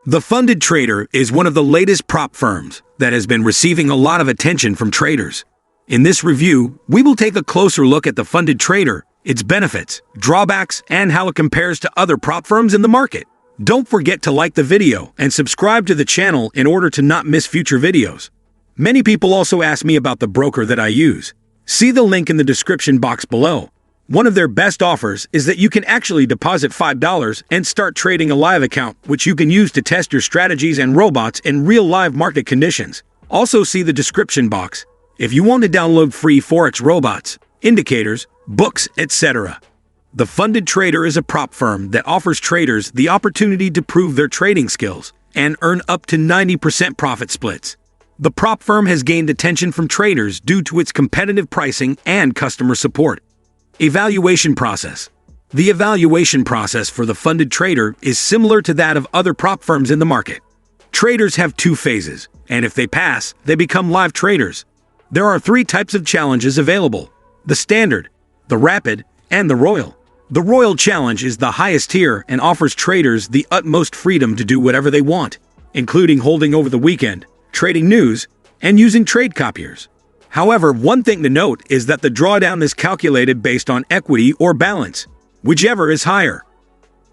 The Funded Trader is one of the latest prop firms that has been receiving a lot of attention from traders. In this review, we will take a closer look at the Funded Trader, its benefits, drawbacks, and how it compares to other prop firms in the market. Don't forget to like the video and subscribe to the channel in order to not miss future videos. Many people also ask me about the broker that I use. See the link in the description box below. One of their best offers is that you can actually deposit $5 and start trading a live account, which you can use to test your strategies and robots in real live market conditions. Also see the description box if you want to download free forex robots, indicators, books, etc. The Funded Trader is a prop firm that offers traders the opportunity to prove their trading skills and earn up to 90% profit splits. The prop firm has gained attention from traders due to its competitive pricing and customer support. Evaluation process. The evaluation process for the Funded Trader is similar to that of other prop firms in the market. Traders have two phases, and if they pass, they become live traders. There are three types of challenges available: the Standard, the Rapid, and the Royal. The Royal Challenge is the highest tier and offers traders the utmost freedom to do whatever they want, including holding over the weekend, trading news, and using trade copiers. However, one thing to note is that the drawdown is calculated based on equity or balance, whichever is higher.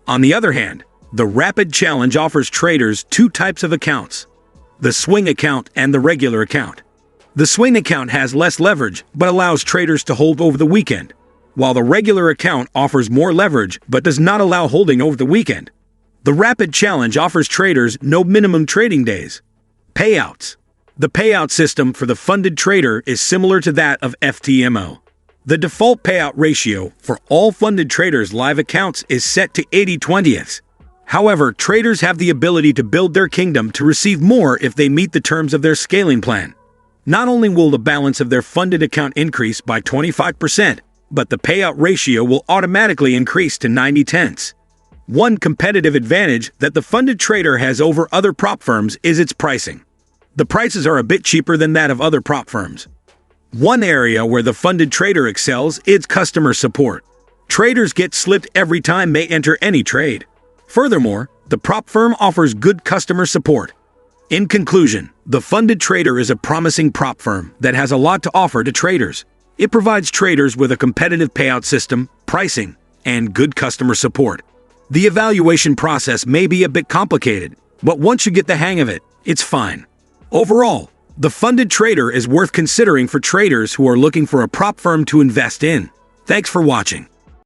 On the other hand, the Rapid Challenge offers traders two types of accounts: the Swing account and the regular account. The Swing account has less leverage but allows traders to hold over the weekend, while the regular account offers more leverage but does not allow holding over the weekend. The Rapid Challenge offers traders no minimum trading days. Payouts. The payout system for the Funded Trader is similar to that of FTMO. The default payout ratio for all Funded Traders live accounts is set to 80/20. However, traders have the ability to build their kingdom to receive more if they meet the terms of their scaling plan. Not only will the balance of their funded account increase by 25%, but the payout ratio will automatically increase to 90/10. One competitive advantage that the Funded Trader has over other prop firms is its pricing. The prices are a bit cheaper than that of other prop firms. One area where the Funded Trader excels is customer support. Traders get slipped every time they enter any trade. Furthermore, the prop firm offers good customer support. In conclusion, the Funded Trader is a promising prop firm that has a lot to offer to traders. It provides traders with a competitive payout system, pricing, and good customer support. The evaluation process may be a bit complicated, but once you get the hang of it, it's fine. Overall, the Funded Trader is worth considering for traders who are looking for a prop firm to invest in. Thanks for watching.